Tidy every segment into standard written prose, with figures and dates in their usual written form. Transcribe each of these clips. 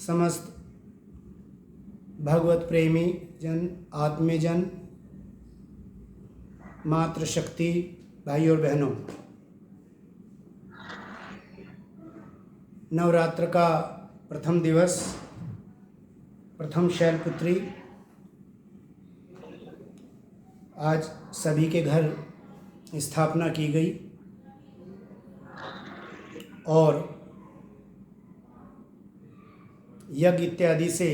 समस्त भगवत प्रेमी जन, आत्मजन, मातृशक्ति भाई और बहनों, नवरात्र का प्रथम दिवस, प्रथम शैलपुत्री आज सभी के घर स्थापना की गई और यज्ञ इत्यादि से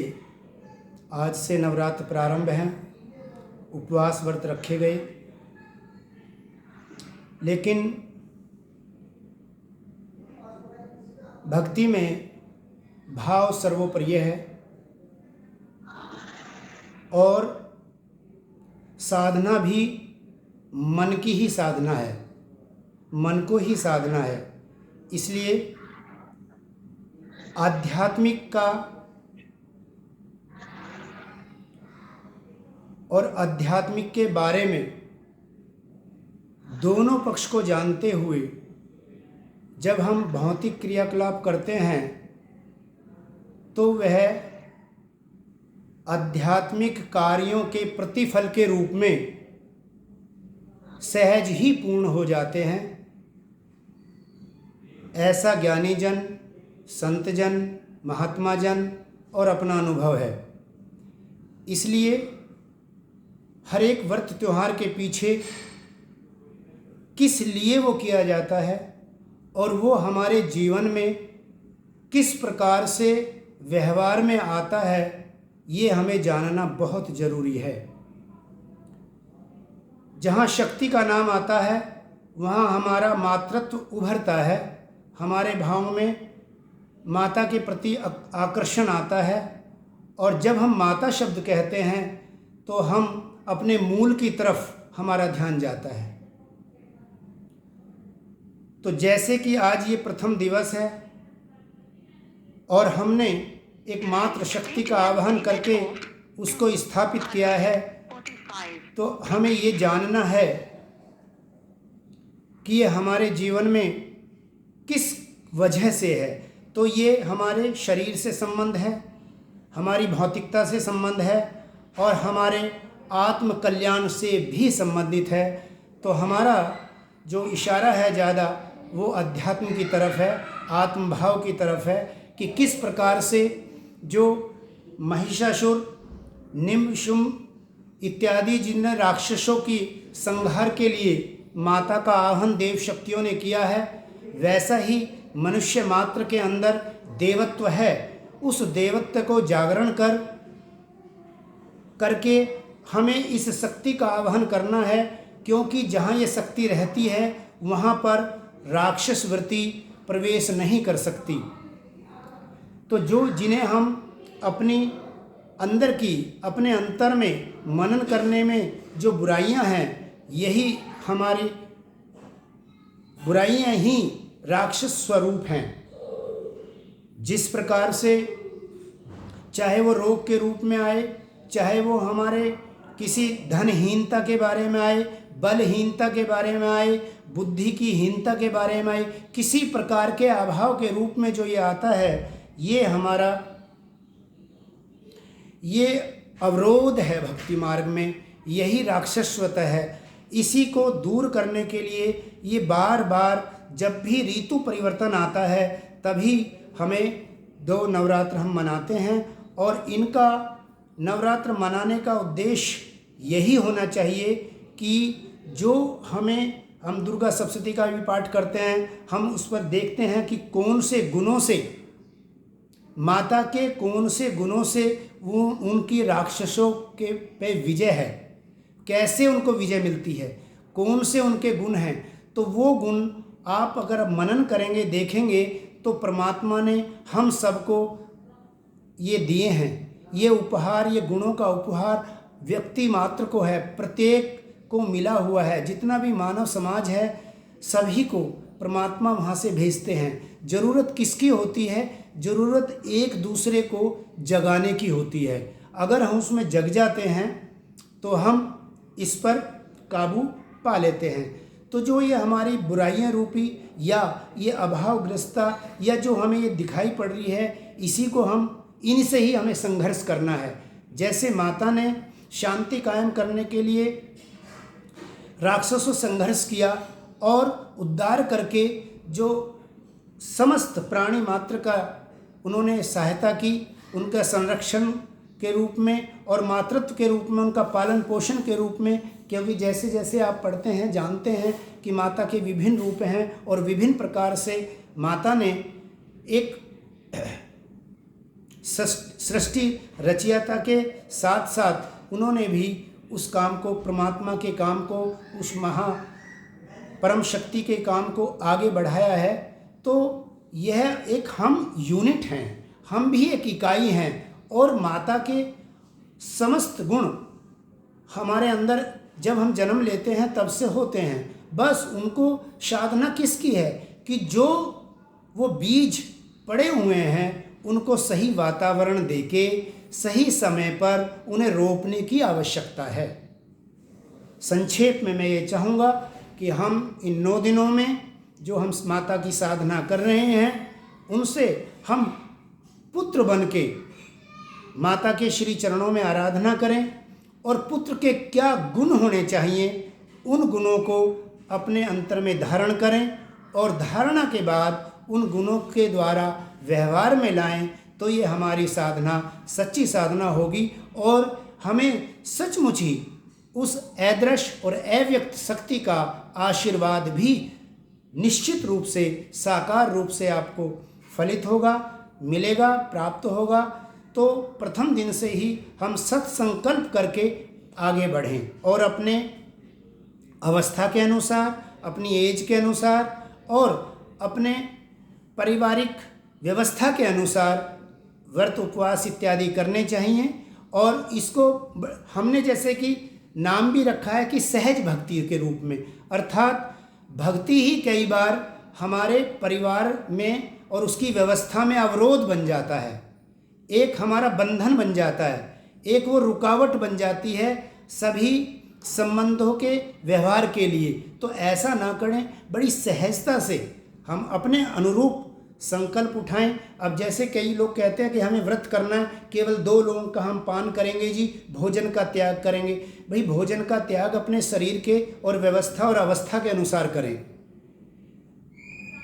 आज से नवरात्र प्रारंभ हैं। उपवास व्रत रखे गए, लेकिन भक्ति में भाव सर्वोपरि है और साधना भी मन की ही साधना है, मन को ही साधना है। इसलिए आध्यात्मिक का और आध्यात्मिक के बारे में दोनों पक्ष को जानते हुए जब हम भौतिक क्रियाकलाप करते हैं तो वह आध्यात्मिक कार्यों के प्रतिफल के रूप में सहज ही पूर्ण हो जाते हैं। ऐसा ज्ञानी जन, संत जन, महात्मा जन और अपना अनुभव है। इसलिए हर एक व्रत त्योहार के पीछे किस लिए वो किया जाता है और वो हमारे जीवन में किस प्रकार से व्यवहार में आता है, ये हमें जानना बहुत ज़रूरी है। जहाँ शक्ति का नाम आता है वहाँ हमारा मातृत्व उभरता है, हमारे भाव में माता के प्रति आकर्षण आता है और जब हम माता शब्द कहते हैं तो हम अपने मूल की तरफ हमारा ध्यान जाता है। तो जैसे कि आज ये प्रथम दिवस है और हमने एक मात्र शक्ति का आवाहन करके उसको स्थापित किया है, तो हमें ये जानना है कि ये हमारे जीवन में किस वजह से है। तो ये हमारे शरीर से संबंध है, हमारी भौतिकता से संबंध है और हमारे आत्म कल्याण से भी संबंधित है। तो हमारा जो इशारा है ज़्यादा वो अध्यात्म की तरफ है, आत्म भाव की तरफ है कि किस प्रकार से जो महिषासुर, निम्बशुम इत्यादि जिन राक्षसों की संहार के लिए माता का आह्वान देव शक्तियों ने किया है, वैसा ही मनुष्य मात्र के अंदर देवत्व है। उस देवत्व को जागरण करके हमें इस शक्ति का आह्वान करना है, क्योंकि जहाँ ये शक्ति रहती है वहाँ पर राक्षस वृत्ति प्रवेश नहीं कर सकती। तो जिन्हें हम अपनी अंदर की, अपने अंतर में मनन करने में जो बुराइयां हैं, यही हमारी बुराइयां ही राक्षस स्वरूप हैं। जिस प्रकार से चाहे वो रोग के रूप में आए, चाहे वो हमारे किसी धनहीनता के बारे में आए, बलहीनता के बारे में आए, बुद्धि की हीनता के बारे में आए, किसी प्रकार के अभाव के रूप में जो ये आता है, ये हमारा ये अवरोध है भक्ति मार्ग में, यही राक्षसवत है। इसी को दूर करने के लिए ये बार बार जब भी ऋतु परिवर्तन आता है तभी हमें 2 नवरात्र हम मनाते हैं और इनका नवरात्र मनाने का उद्देश्य यही होना चाहिए कि जो हम दुर्गा सप्तशती का भी पाठ करते हैं, हम उस पर देखते हैं कि कौन से गुणों से, माता के कौन से गुणों से वो उनकी राक्षसों के पे विजय है, कैसे उनको विजय मिलती है, कौन से उनके गुण हैं। तो वो गुण आप अगर मनन करेंगे, देखेंगे, तो परमात्मा ने हम सबको ये दिए हैं। ये उपहार, ये गुणों का उपहार व्यक्ति मात्र को है, प्रत्येक को मिला हुआ है। जितना भी मानव समाज है सभी को परमात्मा वहाँ से भेजते हैं। ज़रूरत किसकी होती है? ज़रूरत एक दूसरे को जगाने की होती है। अगर हम उसमें जग जाते हैं तो हम इस पर काबू पा लेते हैं। तो जो ये हमारी बुराइयां रूपी या ये अभावग्रस्ता या जो हमें ये दिखाई पड़ रही है, इसी को हम इनसे ही हमें संघर्ष करना है। जैसे माता ने शांति कायम करने के लिए राक्षसों संघर्ष किया और उद्धार करके जो समस्त प्राणी मात्र का उन्होंने सहायता की, उनका संरक्षण के रूप में और मातृत्व के रूप में, उनका पालन पोषण के रूप में, क्योंकि जैसे जैसे आप पढ़ते हैं जानते हैं कि माता के विभिन्न रूप हैं और विभिन्न प्रकार से माता ने एक सृष्टि रचयिता के साथ साथ उन्होंने भी उस काम को, परमात्मा के काम को, उस महा परम शक्ति के काम को आगे बढ़ाया है। तो यह एक हम यूनिट हैं, हम भी एक इकाई हैं और माता के समस्त गुण हमारे अंदर जब हम जन्म लेते हैं तब से होते हैं। बस उनको साधना किसकी है कि जो वो बीज पड़े हुए हैं उनको सही वातावरण देके सही समय पर उन्हें रोपने की आवश्यकता है। संक्षेप में मैं ये चाहूँगा कि हम इन 9 दिनों में जो हम माता की साधना कर रहे हैं उनसे हम पुत्र बन के माता के श्री चरणों में आराधना करें और पुत्र के क्या गुण होने चाहिए उन गुणों को अपने अंतर में धारण करें और धारणा के बाद उन गुणों के द्वारा व्यवहार में लाएं तो ये हमारी साधना सच्ची साधना होगी और हमें सचमुच ही उस अदृश्य और अव्यक्त शक्ति का आशीर्वाद भी निश्चित रूप से साकार रूप से आपको फलित होगा, मिलेगा, प्राप्त होगा। तो प्रथम दिन से ही हम सत्संकल्प करके आगे बढ़ें और अपने अवस्था के अनुसार, अपनी एज के अनुसार और अपने पारिवारिक व्यवस्था के अनुसार व्रत उपवास इत्यादि करने चाहिए। और इसको हमने जैसे कि नाम भी रखा है कि सहज भक्ति के रूप में, अर्थात भक्ति ही कई बार हमारे परिवार में और उसकी व्यवस्था में अवरोध बन जाता है, एक हमारा बंधन बन जाता है, एक वो रुकावट बन जाती है सभी संबंधों के व्यवहार के लिए। तो ऐसा ना करें, बड़ी सहजता से हम अपने अनुरूप संकल्प उठाएं। अब जैसे कई लोग कहते हैं कि हमें व्रत करना है, केवल 2 लोगों का हम पान करेंगे जी, भोजन का त्याग करेंगे। भाई भोजन का त्याग अपने शरीर के और व्यवस्था और अवस्था के अनुसार करें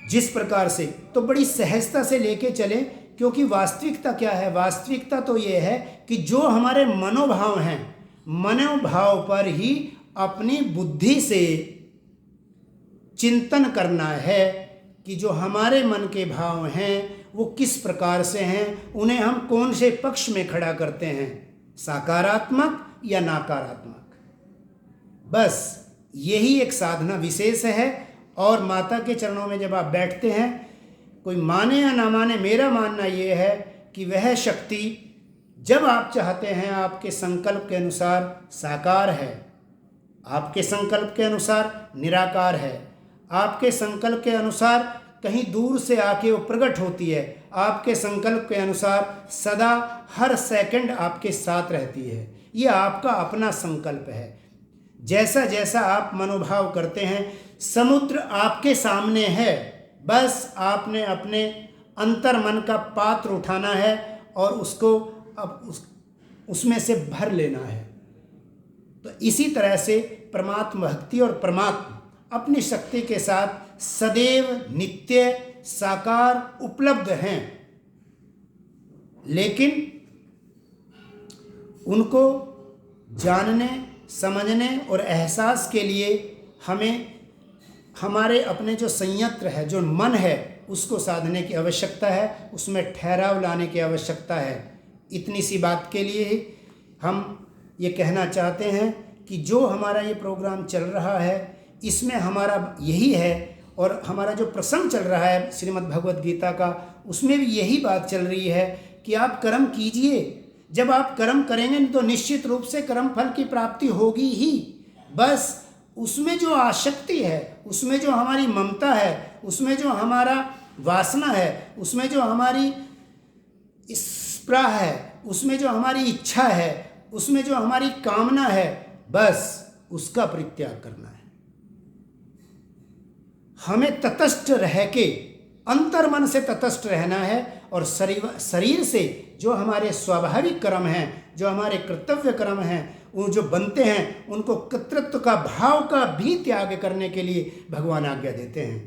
जिस प्रकार से, तो बड़ी सहजता से लेके चलें। क्योंकि वास्तविकता क्या है, वास्तविकता तो ये है कि जो हमारे मनोभाव हैं, मनोभाव पर ही अपनी बुद्धि से चिंतन करना है कि जो हमारे मन के भाव हैं वो किस प्रकार से हैं, उन्हें हम कौन से पक्ष में खड़ा करते हैं, सकारात्मक या नकारात्मक। बस यही एक साधना विशेष है। और माता के चरणों में जब आप बैठते हैं, कोई माने या ना माने, मेरा मानना ये है कि वह शक्ति जब आप चाहते हैं आपके संकल्प के अनुसार साकार है, आपके संकल्प के अनुसार निराकार है, आपके संकल्प के अनुसार कहीं दूर से आके वो प्रकट होती है, आपके संकल्प के अनुसार सदा हर सेकंड आपके साथ रहती है। ये आपका अपना संकल्प है। जैसा जैसा आप मनोभाव करते हैं, समुद्र आपके सामने है, बस आपने अपने अंतर मन का पात्र उठाना है और उसको अब उसमें से भर लेना है। तो इसी तरह से परमात्मा भक्ति और परमात्मा अपनी शक्ति के साथ सदैव नित्य साकार उपलब्ध हैं, लेकिन उनको जानने, समझने और एहसास के लिए हमें हमारे अपने जो संयंत्र है, जो मन है, उसको साधने की आवश्यकता है, उसमें ठहराव लाने की आवश्यकता है। इतनी सी बात के लिए ही हम ये कहना चाहते हैं कि जो हमारा ये प्रोग्राम चल रहा है इसमें हमारा यही है, और हमारा जो प्रसंग चल रहा है श्रीमद् भगवद गीता का, उसमें भी यही बात चल रही है कि आप कर्म कीजिए। जब आप कर्म करेंगे तो निश्चित रूप से कर्म फल की प्राप्ति होगी ही। बस उसमें जो आसक्ति है, उसमें जो हमारी ममता है, उसमें जो हमारा वासना है, उसमें जो हमारी स्पृहा है, उसमें जो हमारी इच्छा है, उसमें जो हमारी कामना है, बस उसका परित्याग करना है। हमें तटस्थ रह के अंतर्मन से तटस्थ रहना है और शरीर से जो हमारे स्वाभाविक कर्म हैं, जो हमारे कर्तव्य कर्म हैं, वो जो बनते हैं, उनको कर्तृत्व का भाव का भी त्याग करने के लिए भगवान आज्ञा देते हैं।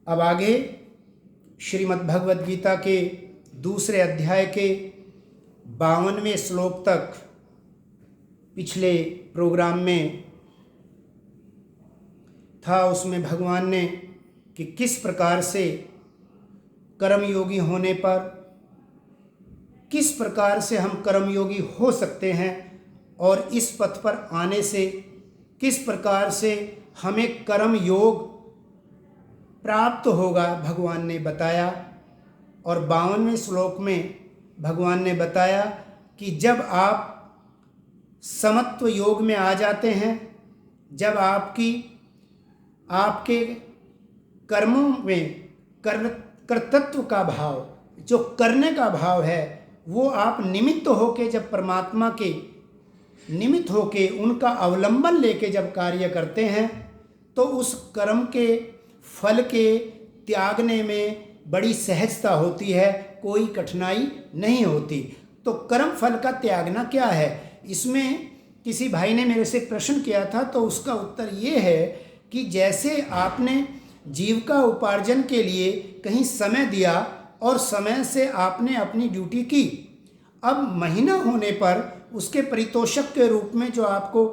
अब आगे श्रीमद् भगवद गीता के दूसरे अध्याय के 52वें श्लोक तक पिछले प्रोग्राम में था। उसमें भगवान ने कि किस प्रकार से कर्मयोगी होने पर, किस प्रकार से हम कर्मयोगी हो सकते हैं और इस पथ पर आने से किस प्रकार से हमें कर्म योग प्राप्त होगा भगवान ने बताया। और 52वें श्लोक में भगवान ने बताया कि जब आप समत्व योग में आ जाते हैं, जब आपके कर्मों में कर्तृत्व का भाव, जो करने का भाव है, वो आप निमित्त होके, जब परमात्मा के निमित्त होके उनका अवलंबन लेके जब कार्य करते हैं, तो उस कर्म के फल के त्यागने में बड़ी सहजता होती है, कोई कठिनाई नहीं होती। तो कर्म फल का त्यागना क्या है? इसमें किसी भाई ने मेरे से प्रश्न किया था, तो उसका उत्तर ये है कि जैसे आपने जीविका उपार्जन के लिए कहीं समय दिया और समय से आपने अपनी ड्यूटी की, अब महीना होने पर उसके परितोषक के रूप में जो आपको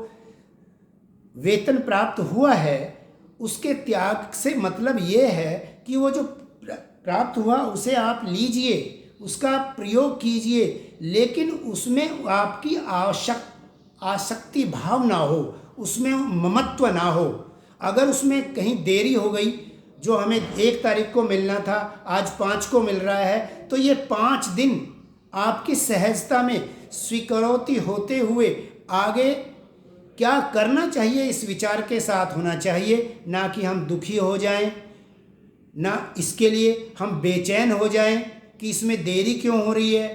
वेतन प्राप्त हुआ है, उसके त्याग से मतलब ये है कि वो जो प्राप्त हुआ उसे आप लीजिए, उसका प्रयोग कीजिए, लेकिन उसमें आपकी आसक्ति भाव ना हो, उसमें ममत्व ना हो। अगर उसमें कहीं देरी हो गई, जो हमें 1 तारीख को मिलना था आज 5 को मिल रहा है, तो ये 5 दिन आपकी सहजता में स्वीकृति होते हुए आगे क्या करना चाहिए इस विचार के साथ होना चाहिए, ना कि हम दुखी हो जाएं, ना इसके लिए हम बेचैन हो जाएं कि इसमें देरी क्यों हो रही है।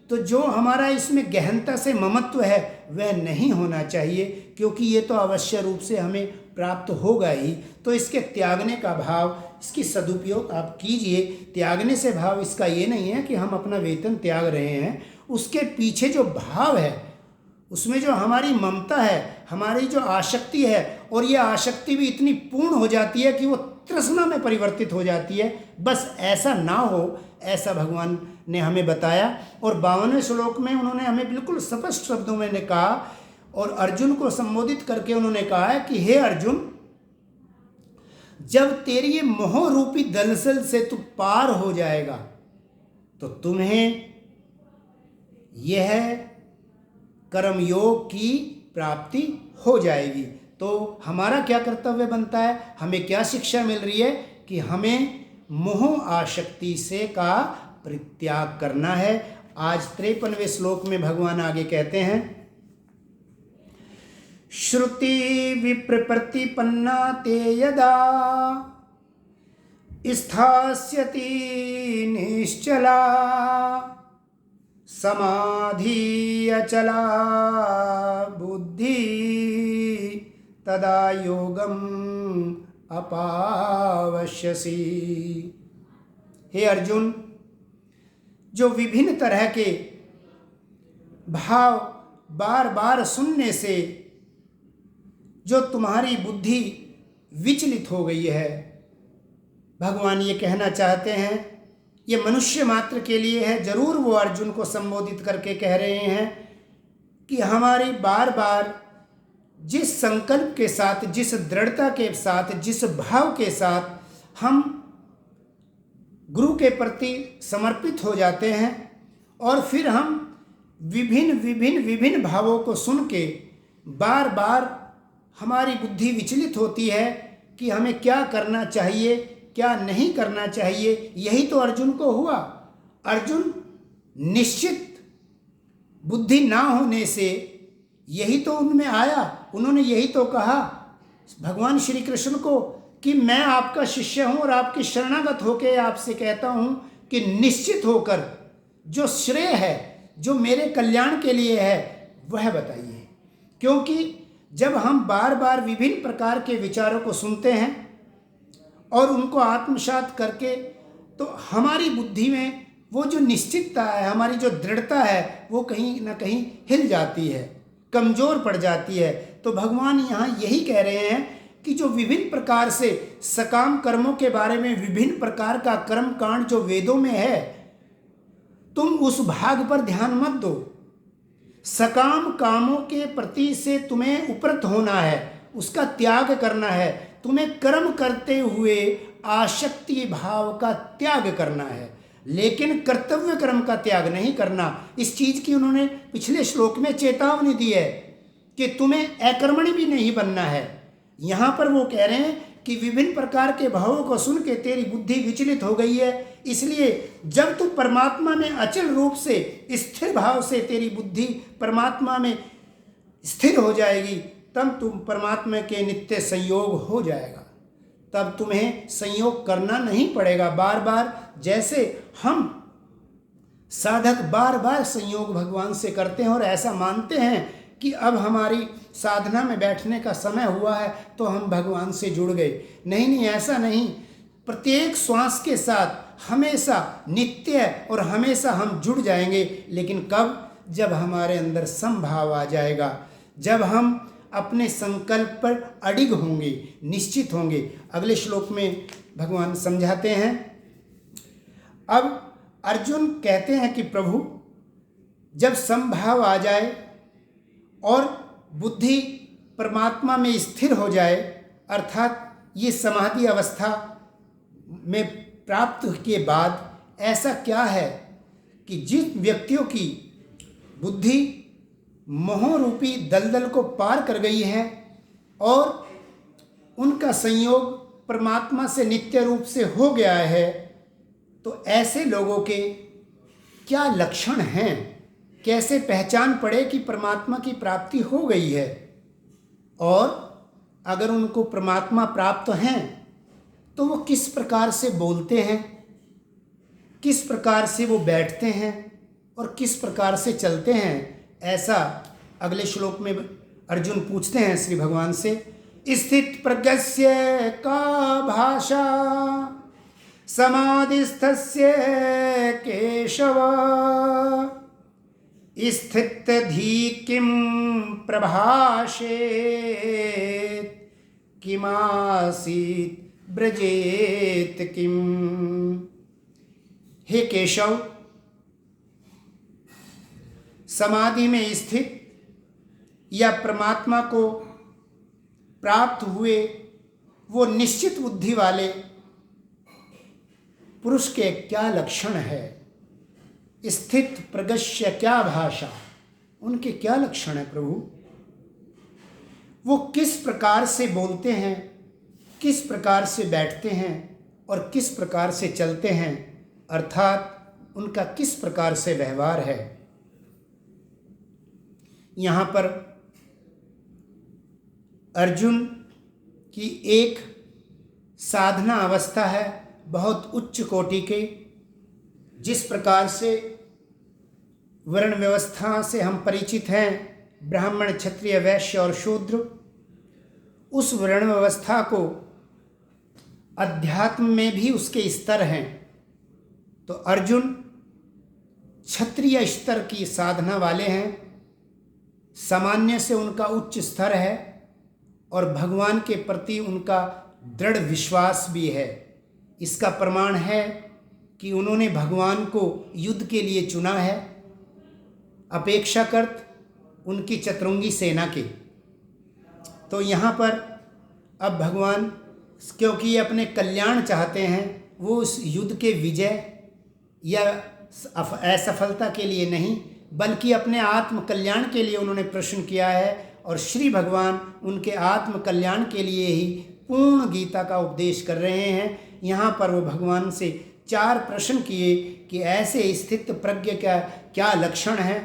तो जो हमारा इसमें गहनता से ममत्व है वह नहीं होना चाहिए, क्योंकि ये तो अवश्य रूप से हमें प्राप्त होगा ही। तो इसके त्यागने का भाव, इसकी सदुपयोग आप कीजिए। त्यागने से भाव इसका ये नहीं है कि हम अपना वेतन त्याग रहे हैं, उसके पीछे जो भाव है, उसमें जो हमारी ममता है, हमारी जो आसक्ति है, और ये आसक्ति भी इतनी पूर्ण हो जाती है कि वो तृष्णा में परिवर्तित हो जाती है। बस ऐसा ना हो, ऐसा भगवान ने हमें बताया। और 52वें श्लोक में उन्होंने हमें बिल्कुल स्पष्ट शब्दों में कहा, और अर्जुन को संबोधित करके उन्होंने कहा है कि हे अर्जुन, जब तेरी ये मोह रूपी दलदल से तू पार हो जाएगा तो तुम्हें यह कर्मयोग की प्राप्ति हो जाएगी। तो हमारा क्या कर्तव्य बनता है, हमें क्या शिक्षा मिल रही है कि हमें मोह आसक्ति से का परित्याग करना है। आज 53वें श्लोक में भगवान आगे कहते हैं, श्रुति विप्रतिपन्ना ते यदा स्थास्यति निश्चला समाधि अचला बुद्धि तदा योगम अपावश्यसि। हे अर्जुन, जो विभिन्न तरह के भाव बार बार सुनने से जो तुम्हारी बुद्धि विचलित हो गई है, भगवान ये कहना चाहते हैं, ये मनुष्य मात्र के लिए है। जरूर वो अर्जुन को संबोधित करके कह रहे हैं कि हमारी बार बार जिस संकल्प के साथ, जिस दृढ़ता के साथ, जिस भाव के साथ हम गुरु के प्रति समर्पित हो जाते हैं, और फिर हम विभिन्न भावों को सुन के बार बार हमारी बुद्धि विचलित होती है कि हमें क्या करना चाहिए, क्या नहीं करना चाहिए। यही तो अर्जुन को हुआ। अर्जुन निश्चित बुद्धि ना होने से यही तो उनमें आया। उन्होंने यही तो कहा भगवान श्री कृष्ण को कि मैं आपका शिष्य हूँ और आपकी शरणागत होकर आपसे कहता हूँ कि निश्चित होकर जो श्रेय है, जो मेरे कल्याण के लिए है, वह बताइए। क्योंकि जब हम बार बार विभिन्न प्रकार के विचारों को सुनते हैं और उनको आत्मसात करके, तो हमारी बुद्धि में वो जो निश्चितता है, हमारी जो दृढ़ता है, वो कहीं ना कहीं हिल जाती है, कमज़ोर पड़ जाती है। तो भगवान यहाँ यही कह रहे हैं कि जो विभिन्न प्रकार से सकाम कर्मों के बारे में विभिन्न प्रकार का कर्म कांड जो वेदों में है, तुम उस भाग पर ध्यान मत दो। सकाम कामों के प्रति से तुम्हें उपरत होना है, उसका त्याग करना है। तुम्हें कर्म करते हुए आसक्ति भाव का त्याग करना है, लेकिन कर्तव्य कर्म का त्याग नहीं करना। इस चीज की उन्होंने पिछले श्लोक में चेतावनी दी है कि तुम्हें अकर्मणी भी नहीं बनना है। यहाँ पर वो कह रहे हैं कि विभिन्न प्रकार के भावों को सुन के तेरी बुद्धि विचलित हो गई है, इसलिए जब तू परमात्मा में अचल रूप से स्थिर भाव से तेरी बुद्धि परमात्मा में स्थिर हो जाएगी, तब तुम परमात्मा के नित्य संयोग हो जाएगा। तब तुम्हें संयोग करना नहीं पड़ेगा बार बार, जैसे हम साधक बार बार संयोग भगवान से करते हैं और ऐसा मानते हैं कि अब हमारी साधना में बैठने का समय हुआ है तो हम भगवान से जुड़ गए। नहीं, ऐसा नहीं। प्रत्येक श्वास के साथ हमेशा नित्य और हमेशा हम जुड़ जाएंगे, लेकिन कब? जब हमारे अंदर समभाव आ जाएगा, जब हम अपने संकल्प पर अडिग होंगे, निश्चित होंगे। अगले श्लोक में भगवान समझाते हैं। अब अर्जुन कहते हैं कि प्रभु, जब समभाव आ जाए और बुद्धि परमात्मा में स्थिर हो जाए, अर्थात ये समाधि अवस्था में प्राप्त के बाद ऐसा क्या है कि जिन व्यक्तियों की बुद्धि मोह रूपी दलदल को पार कर गई है और उनका संयोग परमात्मा से नित्य रूप से हो गया है, तो ऐसे लोगों के क्या लक्षण हैं, कैसे पहचान पड़े कि परमात्मा की प्राप्ति हो गई है। और अगर उनको परमात्मा प्राप्त हैं तो वो किस प्रकार से बोलते हैं, किस प्रकार से वो बैठते हैं और किस प्रकार से चलते हैं, ऐसा अगले श्लोक में अर्जुन पूछते हैं श्री भगवान से। स्थित प्रज्ञस्य का भाषा समाधिस्थस्य केशव स्थित धी किम प्रभाषेत किमासीत ब्रजेत किम। हे केशव, समाधि में स्थित या परमात्मा को प्राप्त हुए वो निश्चित बुद्धि वाले पुरुष के क्या लक्षण है। स्थित प्रगस्य क्या भाषा, उनके क्या लक्षण है प्रभु। वो किस प्रकार से बोलते हैं, किस प्रकार से बैठते हैं और किस प्रकार से चलते हैं, अर्थात उनका किस प्रकार से व्यवहार है। यहाँ पर अर्जुन की एक साधना अवस्था है बहुत उच्च कोटि के। जिस प्रकार से वर्ण व्यवस्था से हम परिचित हैं, ब्राह्मण क्षत्रिय वैश्य और शूद्र, उस वर्ण व्यवस्था को अध्यात्म में भी उसके स्तर हैं। तो अर्जुन क्षत्रिय स्तर की साधना वाले हैं, सामान्य से उनका उच्च स्तर है और भगवान के प्रति उनका दृढ़ विश्वास भी है। इसका प्रमाण है कि उन्होंने भगवान को युद्ध के लिए चुना है, अपेक्षाकृत उनकी चतुरंगी सेना के। तो यहाँ पर अब भगवान, क्योंकि ये अपने कल्याण चाहते हैं, वो उस युद्ध के विजय या असफलता के लिए नहीं, बल्कि अपने आत्म कल्याण के लिए उन्होंने प्रश्न किया है। और श्री भगवान उनके आत्म कल्याण के लिए ही पूर्ण गीता का उपदेश कर रहे हैं। यहाँ पर वो भगवान से 4 प्रश्न किए कि ऐसे स्थित प्रज्ञ का क्या लक्षण है,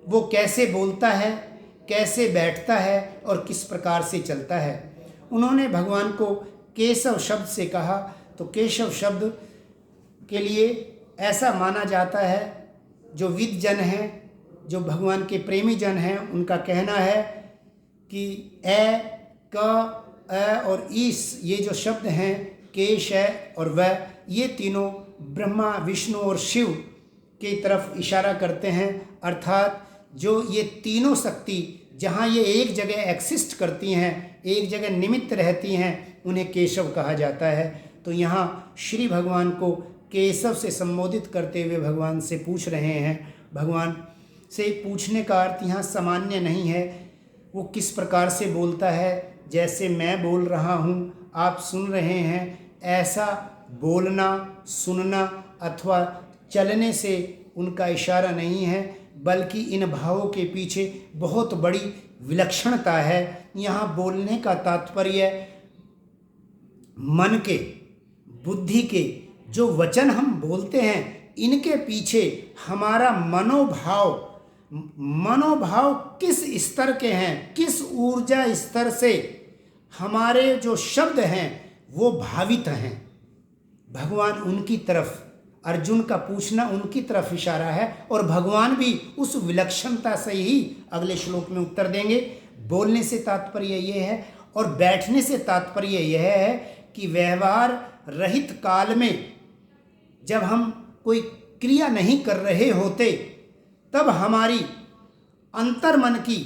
वो कैसे बोलता है, कैसे बैठता है और किस प्रकार से चलता है। उन्होंने भगवान को केशव शब्द से कहा। तो केशव शब्द के लिए ऐसा माना जाता है, जो विद् जन हैं, जो भगवान के प्रेमी जन हैं, उनका कहना है कि ए, क, अ और ईस, ये जो शब्द हैं केश है और व, ये तीनों ब्रह्मा, विष्णु और शिव की तरफ इशारा करते हैं। अर्थात जो ये तीनों शक्ति जहाँ ये एक जगह एक्सिस्ट करती हैं, एक जगह निमित्त रहती हैं, उन्हें केशव कहा जाता है। तो यहाँ श्री भगवान को केशव से संबोधित करते हुए भगवान से पूछ रहे हैं। भगवान से पूछने का अर्थ यहाँ सामान्य नहीं है, वो किस प्रकार से बोलता है। जैसे मैं बोल रहा हूँ, आप सुन रहे हैं, ऐसा बोलना, सुनना अथवा चलने से उनका इशारा नहीं है, बल्कि इन भावों के पीछे बहुत बड़ी विलक्षणता है। यहाँ बोलने का तात्पर्य मन के, बुद्धि के जो वचन हम बोलते हैं, इनके पीछे हमारा मनोभाव किस स्तर के हैं, किस ऊर्जा स्तर से हमारे जो शब्द हैं वो भावित हैं। भगवान उनकी तरफ, अर्जुन का पूछना उनकी तरफ इशारा है और भगवान भी उस विलक्षणता से ही अगले श्लोक में उत्तर देंगे। बोलने से तात्पर्य यह है और बैठने से तात्पर्य यह है कि व्यवहार रहित काल में जब हम कोई क्रिया नहीं कर रहे होते, तब हमारी अंतर्मन की,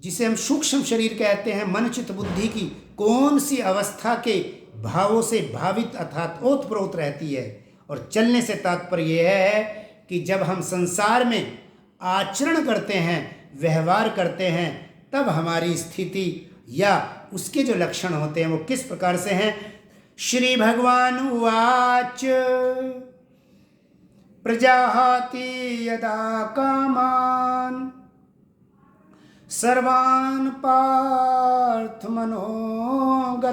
जिसे हम सूक्ष्म शरीर कहते हैं, मन चित्त बुद्धि की कौन सी अवस्था के भावों से भावित अर्थात ओतप्रोत रहती है। और चलने से तात्पर्य यह है कि जब हम संसार में आचरण करते हैं, व्यवहार करते हैं, तब हमारी स्थिति या उसके जो लक्षण होते हैं वो किस प्रकार से हैं। श्री भगवान उवाच प्रजाहाति यदा कामान सर्वान् पार्थ मनोगतान्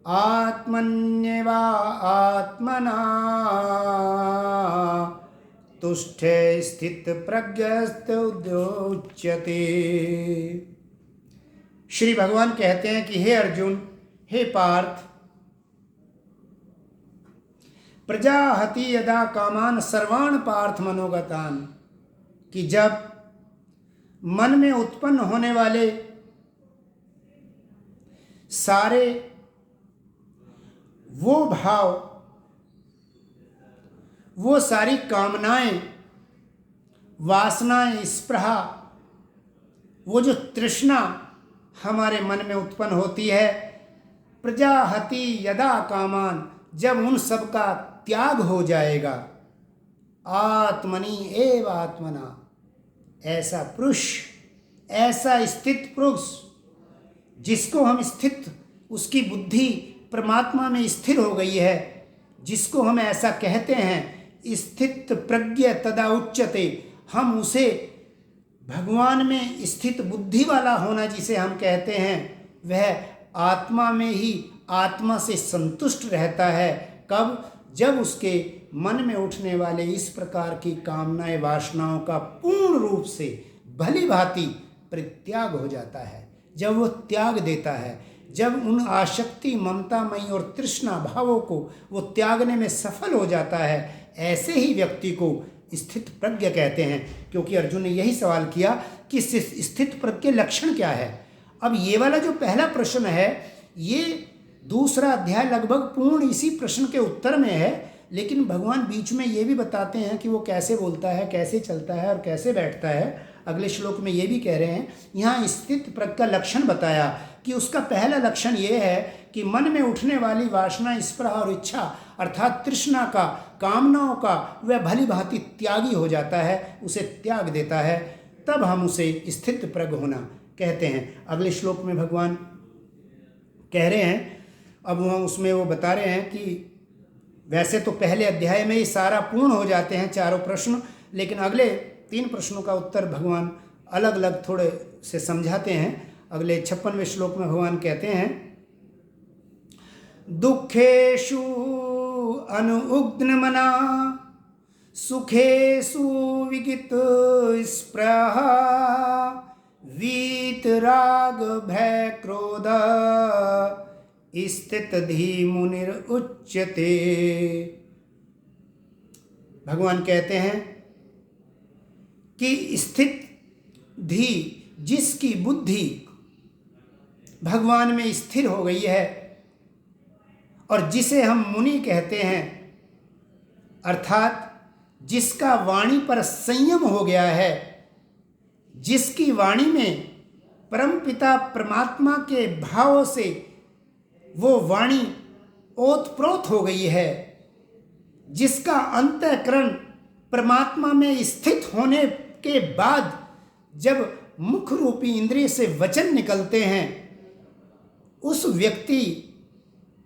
आत्मन्येवा आत्मना तुष्टे स्थित प्रज्ञस्त उच्यते। श्री भगवान कहते हैं कि हे अर्जुन, हे पार्थ, प्रजाहति यदा कामान सर्वान् पार्थ मनोगतान्, कि जब मन में उत्पन्न होने वाले सारे वो भाव, वो सारी कामनाएं, वासनाएं, स्पृहा, वो जो तृष्णा हमारे मन में उत्पन्न होती है, प्रजाहति यदा कामान, जब उन सब का त्याग हो जाएगा, आत्मनि एव आत्मना, ऐसा पुरुष, ऐसा स्थित पुरुष जिसको हम स्थित, उसकी बुद्धि परमात्मा में स्थिर हो गई है, जिसको हम ऐसा कहते हैं स्थित प्रज्ञ तदा उच्यते, हम उसे भगवान में स्थित बुद्धि वाला होना जिसे हम कहते हैं, वह आत्मा में ही आत्मा से संतुष्ट रहता है। कब? जब उसके मन में उठने वाले इस प्रकार की कामनाएं, वासनाओं का पूर्ण रूप से भली भांति परित्याग हो जाता है, जब वो त्याग देता है, जब उन आसक्ति, ममतामयी और तृष्णा भावों को वो त्यागने में सफल हो जाता है, ऐसे ही व्यक्ति को स्थित प्रज्ञ कहते हैं। क्योंकि अर्जुन ने यही सवाल किया कि स्थित प्रज्ञ के लक्षण क्या है। अब ये वाला जो पहला प्रश्न है, ये दूसरा अध्याय लगभग पूर्ण इसी प्रश्न के उत्तर में है, लेकिन भगवान बीच में ये भी बताते हैं कि वो कैसे बोलता है, कैसे चलता है और कैसे बैठता है। अगले श्लोक में ये भी कह रहे हैं, यहाँ स्थित प्रज्ञ का लक्षण बताया कि उसका पहला लक्षण ये है कि मन में उठने वाली वासना, स्पृहा और इच्छा अर्थात तृष्णा का, कामनाओं का वह भली भांति त्यागी हो जाता है, उसे त्याग देता है, तब हम उसे स्थित प्रज्ञ होना कहते हैं। अगले श्लोक में भगवान कह रहे हैं, अब वहाँ उसमें वो बता रहे हैं कि वैसे तो पहले अध्याय में ही सारा पूर्ण हो जाते हैं चारों प्रश्न, लेकिन अगले 3 प्रश्नों का उत्तर भगवान अलग अलग थोड़े से समझाते हैं। अगले 56वें श्लोक में भगवान कहते हैं, दुखेषु अनुउग्नमना सुखेषु विगित स्पृहा वीतराग भय क्रोध स्थित धीमुनिर उच्यते। भगवान कहते हैं कि स्थित धी जिसकी बुद्धि भगवान में स्थिर हो गई है और जिसे हम मुनि कहते हैं, अर्थात जिसका वाणी पर संयम हो गया है, जिसकी वाणी में परमपिता परमात्मा के भाव से वो वाणी ओतप्रोत हो गई है, जिसका अंतःकरण परमात्मा में स्थित होने के बाद जब मुख रूपी इंद्रिय से वचन निकलते हैं, उस व्यक्ति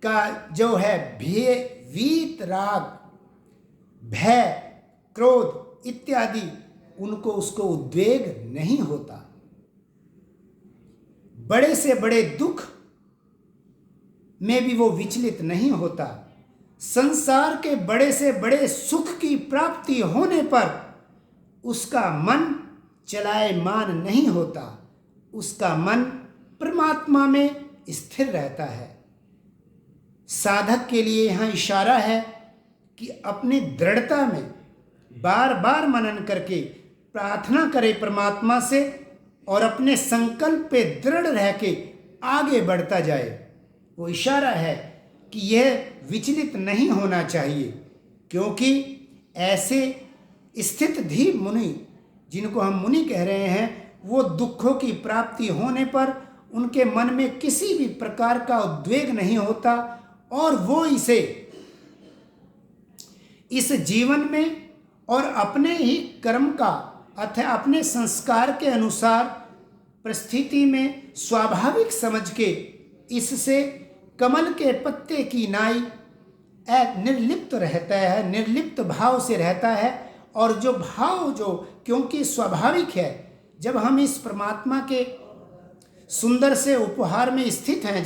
का जो है भय, वीत राग, भय, क्रोध इत्यादि उनको उसको उद्वेग नहीं होता। बड़े से बड़े दुख में भी वो विचलित नहीं होता। संसार के बड़े से बड़े सुख की प्राप्ति होने पर उसका मन चलायमान नहीं होता, उसका मन परमात्मा में स्थिर रहता है। साधक के लिए यहाँ इशारा है कि अपनी दृढ़ता में बार बार मनन करके प्रार्थना करे परमात्मा से और अपने संकल्प पे दृढ़ रह के आगे बढ़ता जाए। वो इशारा है कि यह विचलित नहीं होना चाहिए, क्योंकि ऐसे स्थित धीर मुनि, जिनको हम मुनि कह रहे हैं, वो दुखों की प्राप्ति होने पर उनके मन में किसी भी प्रकार का उद्वेग नहीं होता और वो इसे इस जीवन में और अपने ही कर्म का अथवा अपने संस्कार के अनुसार परिस्थिति में स्वाभाविक समझ के इससे कमल के पत्ते की नाई निर्लिप्त रहता है, निर्लिप्त भाव से रहता है। और जो भाव जो क्योंकि स्वाभाविक है, जब हम इस परमात्मा के सुंदर से उपहार में स्थित हैं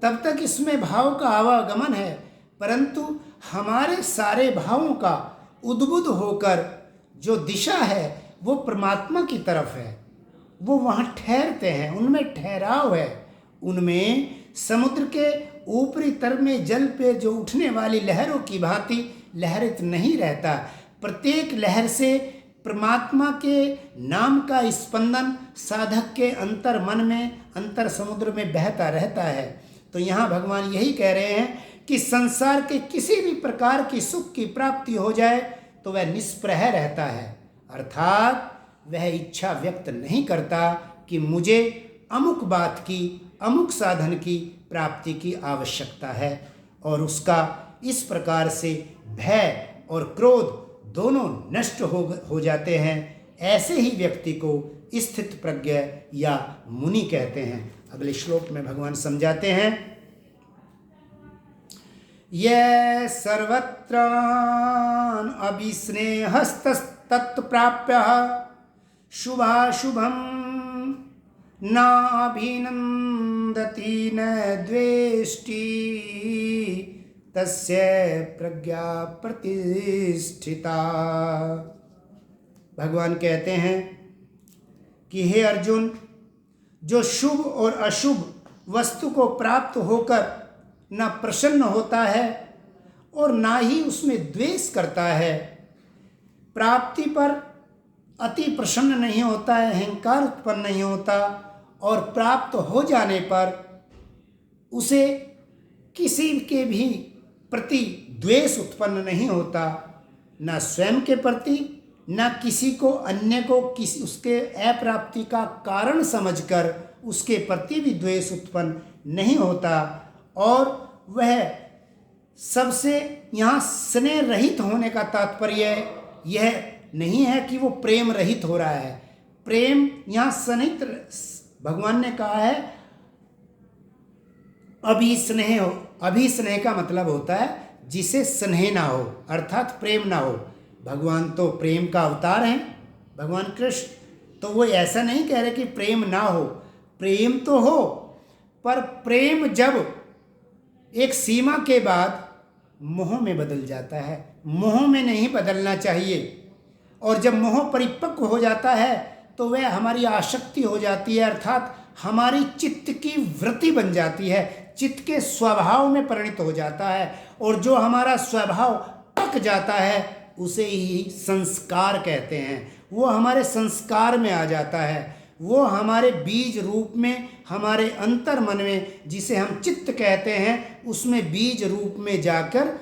तब तक इसमें भाव का आवागमन है, परंतु हमारे सारे भावों का उद्बुद्ध होकर जो दिशा है वो परमात्मा की तरफ है। वो वहाँ ठहरते हैं, उनमें ठहराव है। उनमें समुद्र के ऊपरी तर में जल पे जो उठने वाली लहरों की भांति लहरित नहीं रहता। प्रत्येक लहर से परमात्मा के नाम का स्पंदन साधक के अंतर मन में, अंतर समुद्र में बहता रहता है। तो यहाँ भगवान यही कह रहे हैं कि संसार के किसी भी प्रकार की सुख की प्राप्ति हो जाए तो वह निष्प्रह रहता है, अर्थात वह इच्छा व्यक्त नहीं करता कि मुझे अमुक बात की, अमुक साधन की प्राप्ति की आवश्यकता है। और उसका इस प्रकार से भय और क्रोध दोनों नष्ट हो जाते हैं। ऐसे ही व्यक्ति को स्थित प्रज्ञ या मुनि कहते हैं। अगले श्लोक में भगवान समझाते हैं, ये सर्वत्र अभिस्नेहस्तत्प्राप्य शुभाशुभम नाभिनन्दति न द्वेष्टि तस्य प्रज्ञा प्रतिष्ठिता। भगवान कहते हैं कि हे अर्जुन, जो शुभ और अशुभ वस्तु को प्राप्त होकर न प्रसन्न होता है और ना ही उसमें द्वेष करता है, प्राप्ति पर अति प्रसन्न नहीं होता है, अहंकार उत्पन्न नहीं होता और प्राप्त हो जाने पर उसे किसी के भी प्रति द्वेष उत्पन्न नहीं होता, न स्वयं के प्रति न किसी को, अन्य को किसी उसके अप्राप्ति का कारण समझकर उसके प्रति भी द्वेष उत्पन्न नहीं होता। और वह सबसे यहाँ स्नेह रहित होने का तात्पर्य यह नहीं है कि वो प्रेम रहित हो रहा है। प्रेम यहाँ स्नेहित, भगवान ने कहा है अभिस्नेह हो। अभिस्नेह का मतलब होता है जिसे स्नेह ना हो, अर्थात प्रेम ना हो। भगवान तो प्रेम का अवतार हैं, भगवान कृष्ण, तो वो ऐसा नहीं कह रहे कि प्रेम ना हो। प्रेम तो हो, पर प्रेम जब एक सीमा के बाद मोह में बदल जाता है, मोह में नहीं बदलना चाहिए। और जब मोह परिपक्व हो जाता है तो वह हमारी आसक्ति हो जाती है, अर्थात हमारी चित्त की वृत्ति बन जाती है, चित्त के स्वभाव में परिणत हो जाता है। और जो हमारा स्वभाव पक जाता है उसे ही संस्कार कहते हैं। वो हमारे संस्कार में आ जाता है। वो हमारे बीज रूप में, हमारे अंतर मन में, जिसे हम चित्त कहते हैं, उसमें बीज रूप में जाकर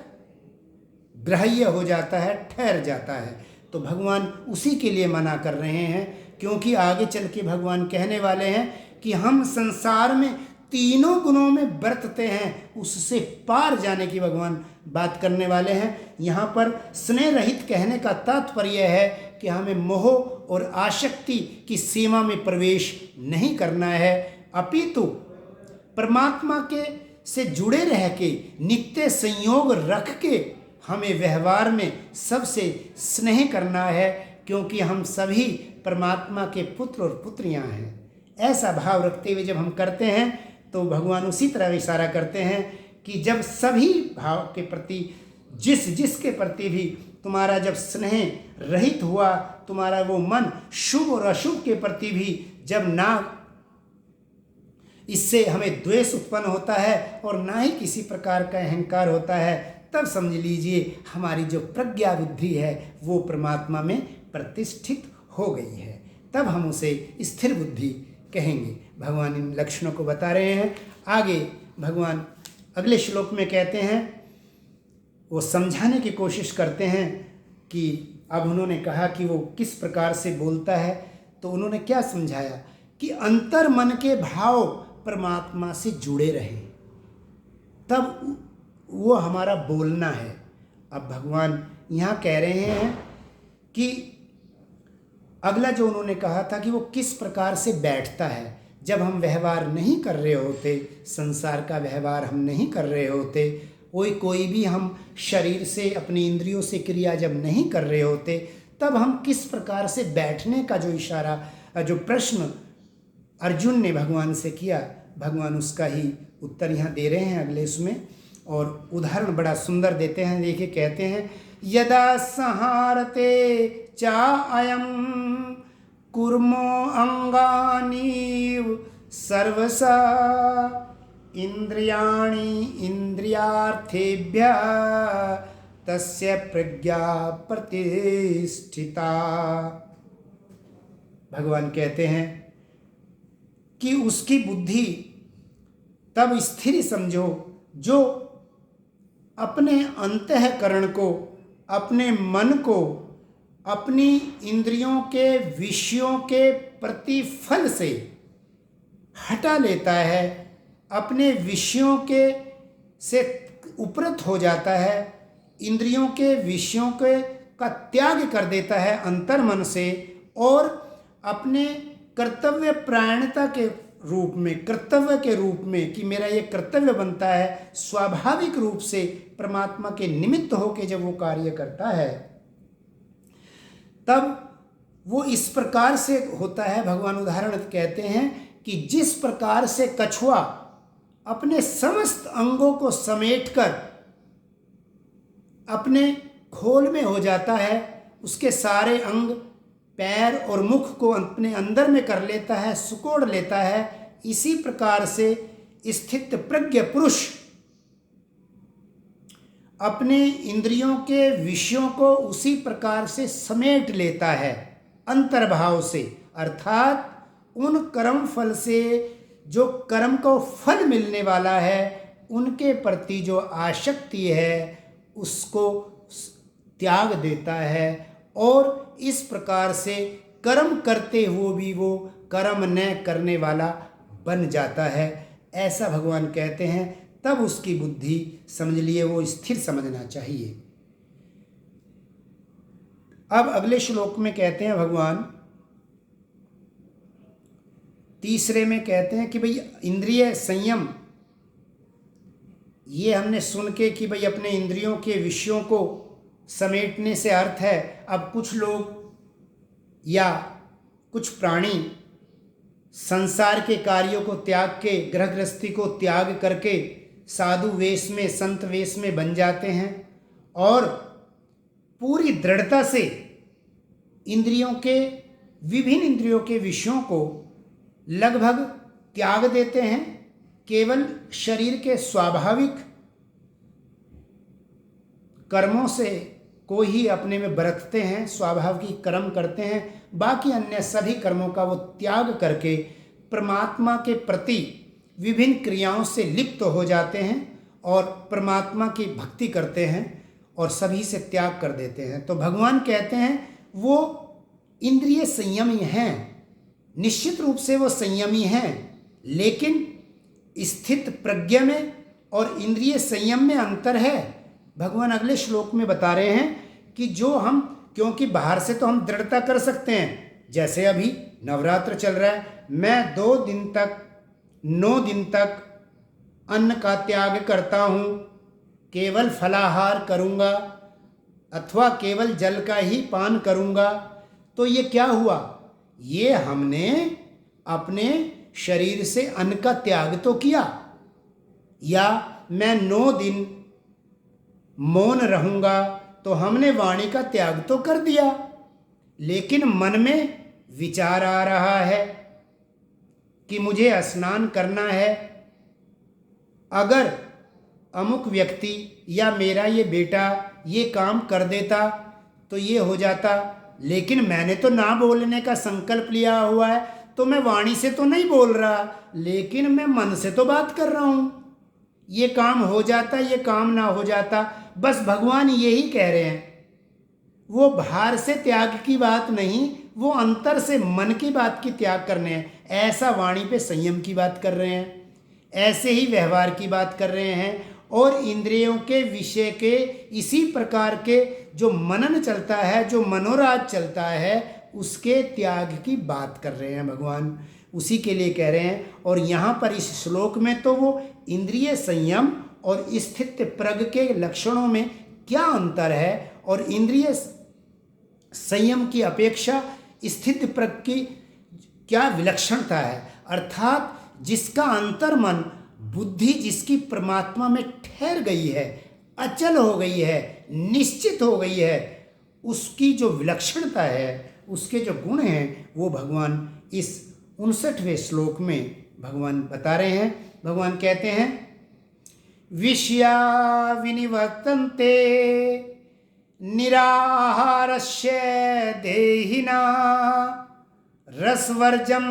ग्राह्य हो जाता है, ठहर जाता है। तो भगवान उसी के लिए मना कर रहे हैं, क्योंकि आगे चल के भगवान कहने वाले हैं कि हम संसार में तीनों गुणों में बरतते हैं, उससे पार जाने की भगवान बात करने वाले हैं। यहाँ पर स्नेह रहित कहने का तात्पर्य है कि हमें मोह और आसक्ति की सीमा में प्रवेश नहीं करना है, अपितु परमात्मा के से जुड़े रह के, नित्य संयोग रख के हमें व्यवहार में सबसे स्नेह करना है, क्योंकि हम सभी परमात्मा के पुत्र और पुत्रियां हैं। ऐसा भाव रखते हुए जब हम करते हैं तो भगवान उसी तरह इशारा करते हैं कि जब सभी भाव के प्रति, जिसके प्रति भी तुम्हारा जब स्नेह रहित हुआ, तुम्हारा वो मन शुभ और अशुभ के प्रति भी जब ना, इससे हमें द्वेष उत्पन्न होता है और ना ही किसी प्रकार का अहंकार होता है, तब समझ लीजिए हमारी जो प्रज्ञा बुद्धि है वो परमात्मा में प्रतिष्ठित हो गई है। तब हम उसे स्थिर बुद्धि कहेंगे। भगवान इन लक्षणों को बता रहे हैं। आगे भगवान अगले श्लोक में कहते हैं, वो समझाने की कोशिश करते हैं कि अब उन्होंने कहा कि वो किस प्रकार से बोलता है, तो उन्होंने क्या समझाया कि अंतर मन के भाव परमात्मा से जुड़े रहें, तब वो हमारा बोलना है। अब भगवान यहाँ कह रहे हैं कि अगला जो उन्होंने कहा था कि वो किस प्रकार से बैठता है, जब हम व्यवहार नहीं कर रहे होते, संसार का व्यवहार हम नहीं कर रहे होते, कोई भी हम शरीर से, अपनी इंद्रियों से क्रिया जब नहीं कर रहे होते, तब हम किस प्रकार से बैठने का जो इशारा, जो प्रश्न अर्जुन ने भगवान से किया, भगवान उसका ही उत्तर यहाँ दे रहे हैं अगले उसमें, और उदाहरण बड़ा सुंदर देते हैं। देखिए, कहते हैं, यदा संहारते चा अयम कुर्मो अंगानीव सर्वसा इंद्रियाणि इंद्रियार्थेभ्य तस्य प्रज्ञा प्रतिष्ठिता। भगवान कहते हैं कि उसकी बुद्धि तब स्थिर समझो जो अपने अंतःकरण को, अपने मन को, अपनी इंद्रियों के विषयों के प्रतिफल से हटा लेता है, अपने विषयों के से उपरत हो जाता है, इंद्रियों के विषयों के का त्याग कर देता है अंतर मन से, और अपने कर्तव्य प्रायणता के रूप में, कर्तव्य के रूप में कि मेरा ये कर्तव्य बनता है, स्वाभाविक रूप से परमात्मा के निमित्त होकर जब वो कार्य करता है, तब वो इस प्रकार से होता है। भगवान उदाहरण कहते हैं कि जिस प्रकार से कछुआ अपने समस्त अंगों को समेटकर अपने खोल में हो जाता है, उसके सारे अंग, पैर और मुख को अपने अंदर में कर लेता है, सुकोड़ लेता है, इसी प्रकार से स्थित प्रज्ञ पुरुष अपने इंद्रियों के विषयों को उसी प्रकार से समेट लेता है अंतर्भाव से, अर्थात उन कर्म फल से, जो कर्म को फल मिलने वाला है, उनके प्रति जो आसक्ति है उसको त्याग देता है, और इस प्रकार से कर्म करते हुए भी वो कर्म न करने वाला बन जाता है। ऐसा भगवान कहते हैं। तब उसकी बुद्धि, समझ लिए, वो स्थिर समझना चाहिए। अब अगले श्लोक में कहते हैं भगवान, तीसरे में कहते हैं कि भाई इंद्रिय संयम, ये हमने सुन के कि भाई अपने इंद्रियों के विषयों को समेटने से अर्थ है, अब कुछ लोग या कुछ प्राणी संसार के कार्यों को त्याग के, गृह गृहस्थी को त्याग करके साधु वेश में, संत वेश में बन जाते हैं और पूरी दृढ़ता से इंद्रियों के, विभिन्न इंद्रियों के विषयों को लगभग त्याग देते हैं, केवल शरीर के स्वाभाविक कर्मों से को ही अपने में बरतते हैं, स्वाभाविक कर्म करते हैं, बाकी अन्य सभी कर्मों का वो त्याग करके परमात्मा के प्रति विभिन्न क्रियाओं से लिप्त हो जाते हैं और परमात्मा की भक्ति करते हैं और सभी से त्याग कर देते हैं। तो भगवान कहते हैं वो इंद्रिय संयमी हैं, निश्चित रूप से वो संयमी हैं, लेकिन स्थित प्रज्ञा में और इंद्रिय संयम में अंतर है। भगवान अगले श्लोक में बता रहे हैं कि जो हम, क्योंकि बाहर से तो हम दृढ़ता कर सकते हैं, जैसे अभी नवरात्र चल रहा है, मैं 9 दिन तक अन्न का त्याग करता हूँ, केवल फलाहार करूँगा अथवा केवल जल का ही पान करूँगा, तो ये क्या हुआ? ये हमने अपने शरीर से अन्न का त्याग तो किया। या मैं 9 दिन मौन रहूँगा, तो हमने वाणी का त्याग तो कर दिया, लेकिन मन में विचार आ रहा है कि मुझे स्नान करना है। अगर अमुक व्यक्ति या मेरा ये बेटा ये काम कर देता तो ये हो जाता, लेकिन मैंने तो ना बोलने का संकल्प लिया हुआ है, तो मैं वाणी से तो नहीं बोल रहा, लेकिन मैं मन से तो बात कर रहा हूँ। ये काम हो जाता, ये काम ना हो जाता। बस भगवान यही कह रहे हैं, वो बाहर से त्याग की बात नहीं, वो अंतर से मन की बात की त्याग करने हैं। ऐसा वाणी पे संयम की बात कर रहे हैं, ऐसे ही व्यवहार की बात कर रहे हैं, और इंद्रियों के विषय के इसी प्रकार के जो मनन चलता है, जो मनोराज चलता है, उसके त्याग की बात कर रहे हैं भगवान, उसी के लिए कह रहे हैं। और यहाँ पर इस श्लोक में तो वो इंद्रिय संयम और स्थित प्रज्ञ के लक्षणों में क्या अंतर है, और इंद्रिय संयम की अपेक्षा स्थित प्रज्ञ की क्या विलक्षणता है, अर्थात जिसका अंतर्मन बुद्धि जिसकी परमात्मा में ठहर गई है, अचल हो गई है, निश्चित हो गई है, उसकी जो विलक्षणता है, उसके जो गुण हैं, वो भगवान इस 59वें श्लोक में भगवान बता रहे हैं। भगवान कहते हैं विषया विनिवर्तन्ते निराहारस्य देहिना रसवर्जम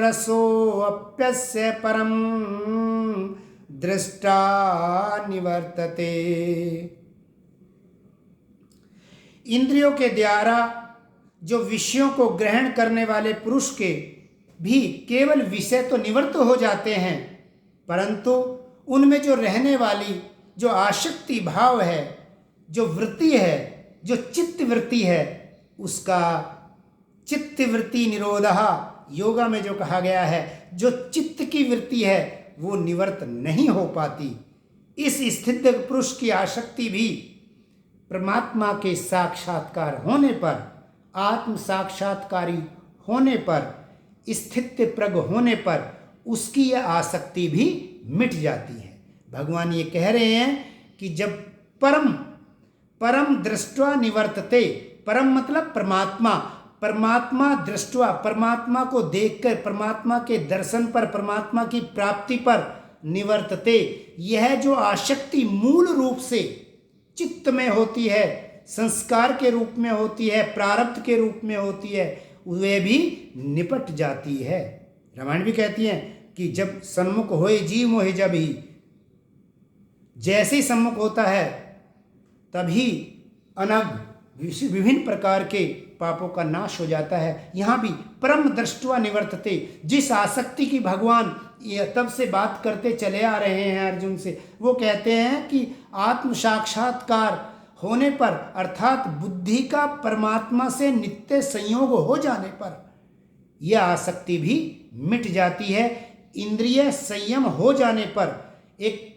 रसोऽप्यस्य परम दृष्टा निवर्तते। इंद्रियों के द्वारा जो विषयों को ग्रहण करने वाले पुरुष के भी केवल विषय तो निवृत्त हो जाते हैं, परंतु उनमें जो रहने वाली जो आसक्ति भाव है, जो वृत्ति है, जो चित्त वृत्ति है, उसका चित्त वृत्ति निरोधः योगा में जो कहा गया है, जो चित्त की वृत्ति है वो निवृत्त नहीं हो पाती। इस स्थित पुरुष की आसक्ति भी परमात्मा के साक्षात्कार होने पर, आत्म साक्षात्कारी होने पर, स्थित प्रज्ञ होने पर उसकी यह आसक्ति भी मिट जाती है। भगवान ये कह रहे हैं कि जब परम दृष्ट्वा निवर्तते, परम मतलब परमात्मा, परमात्मा दृष्ट्वा, परमात्मा को देखकर, परमात्मा के दर्शन पर, परमात्मा की प्राप्ति पर निवर्तते, यह जो आसक्ति मूल रूप से चित्त में होती है, संस्कार के रूप में होती है, प्रारब्ध के रूप में होती है, वे भी निपट जाती है। रामायण भी कहती है कि जब सन्मुख होए जीव मोहि जब ही, जैसे ही सम्मुख होता है तभी अनग विभिन्न प्रकार के पापों का नाश हो जाता है। यहाँ भी परम दृष्ट्वा निवर्तते, जिस आसक्ति की भगवान तब से बात करते चले आ रहे हैं अर्जुन से, वो कहते हैं कि आत्म साक्षात्कार होने पर, अर्थात बुद्धि का परमात्मा से नित्य संयोग हो जाने पर यह आसक्ति भी मिट जाती है। इंद्रिय संयम हो जाने पर एक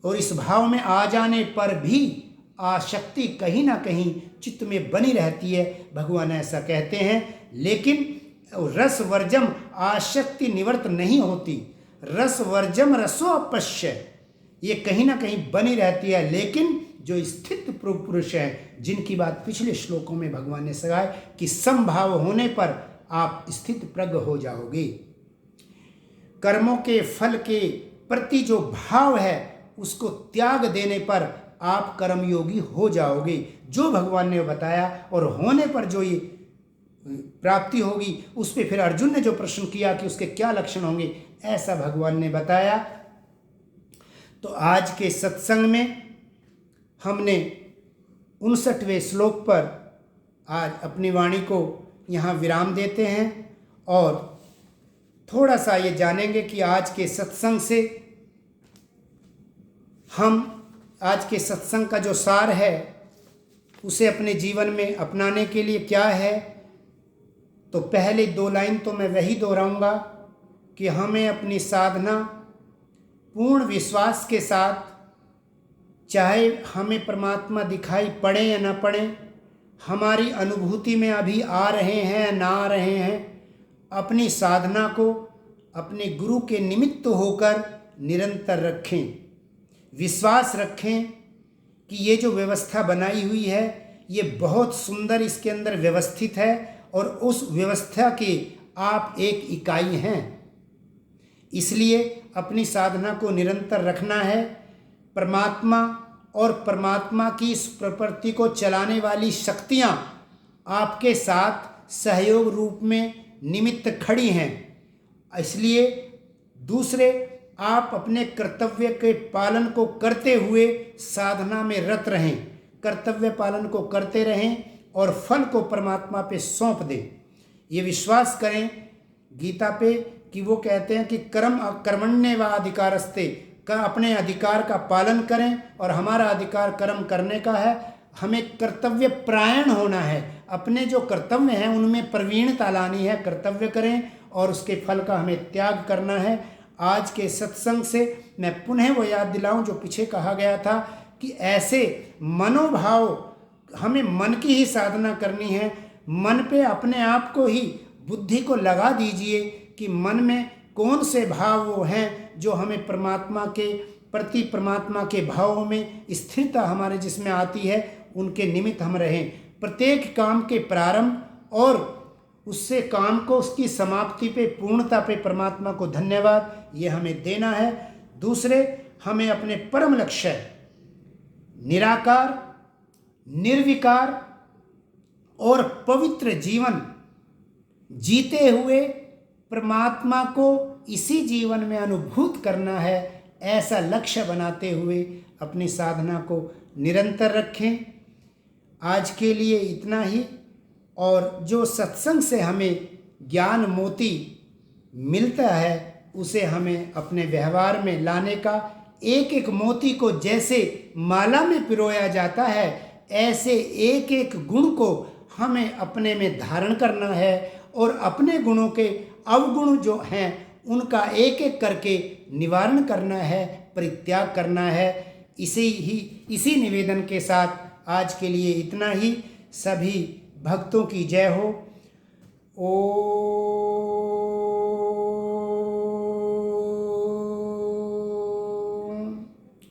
और इस भाव में आ जाने पर भी आसक्ति कहीं ना कहीं चित्त में बनी रहती है, भगवान ऐसा कहते हैं। लेकिन रस वर्जम आसक्ति निवृत्त नहीं होती, रस वर्जम रसोऽप्यस्य, ये कहीं ना कहीं बनी रहती है। लेकिन जो स्थित पुरुष हैं, जिनकी बात पिछले श्लोकों में भगवान ने सगाई कि समभाव होने पर आप स्थित प्रज्ञ हो जाओगे। कर्मों के फल के प्रति जो भाव है उसको त्याग देने पर आप कर्मयोगी हो जाओगे, जो भगवान ने बताया। और होने पर जो ये प्राप्ति होगी, उस पर फिर अर्जुन ने जो प्रश्न किया कि उसके क्या लक्षण होंगे, ऐसा भगवान ने बताया। तो आज के सत्संग में हमने 59वें श्लोक पर आज अपनी वाणी को यहाँ विराम देते हैं और थोड़ा सा ये जानेंगे कि आज के सत्संग से हम आज के सत्संग का जो सार है उसे अपने जीवन में अपनाने के लिए क्या है। तो पहले 2 लाइन तो मैं वही दोहराऊंगा कि हमें अपनी साधना पूर्ण विश्वास के साथ, चाहे हमें परमात्मा दिखाई पड़े या ना पड़े, हमारी अनुभूति में अभी आ रहे हैं ना आ रहे हैं, अपनी साधना को अपने गुरु के निमित्त होकर निरंतर रखें। विश्वास रखें कि ये जो व्यवस्था बनाई हुई है ये बहुत सुंदर इसके अंदर व्यवस्थित है और उस व्यवस्था की आप एक इकाई हैं। इसलिए अपनी साधना को निरंतर रखना है। परमात्मा और परमात्मा की इस प्रकृति को चलाने वाली शक्तियाँ आपके साथ सहयोग रूप में निमित्त खड़ी हैं। इसलिए दूसरे आप अपने कर्तव्य के पालन को करते हुए साधना में रत रहें, कर्तव्य पालन को करते रहें और फल को परमात्मा पे सौंप दें। ये विश्वास करें गीता पे कि वो कहते हैं कि कर्मण्येव अधिकारस्ते, अपने अधिकार का पालन करें और हमारा अधिकार कर्म करने का है। हमें कर्तव्य परायण होना है, अपने जो कर्तव्य हैं उनमें प्रवीणता लानी है, कर्तव्य करें और उसके फल का हमें त्याग करना है। आज के सत्संग से मैं पुनः वो याद दिलाऊं जो पीछे कहा गया था कि ऐसे मनोभाव, हमें मन की ही साधना करनी है। मन पे अपने आप को ही, बुद्धि को लगा दीजिए कि मन में कौन से भाव वो हैं जो हमें परमात्मा के प्रति, परमात्मा के भावों में स्थिरता हमारे जिसमें आती है, उनके निमित्त हम रहें। प्रत्येक काम के प्रारंभ और उससे काम को उसकी समाप्ति पे, पूर्णता पे परमात्मा को धन्यवाद ये हमें देना है। दूसरे, हमें अपने परम लक्ष्य निराकार, निर्विकार और पवित्र जीवन जीते हुए परमात्मा को इसी जीवन में अनुभूत करना है। ऐसा लक्ष्य बनाते हुए अपनी साधना को निरंतर रखें। आज के लिए इतना ही। और जो सत्संग से हमें ज्ञान मोती मिलता है उसे हमें अपने व्यवहार में लाने का, एक एक मोती को जैसे माला में पिरोया जाता है ऐसे एक एक गुण को हमें अपने में धारण करना है और अपने गुणों के अवगुण जो हैं उनका एक एक करके निवारण करना है, परित्याग करना है। इसी निवेदन के साथ आज के लिए इतना ही। सभी भक्तों की जय हो। ओ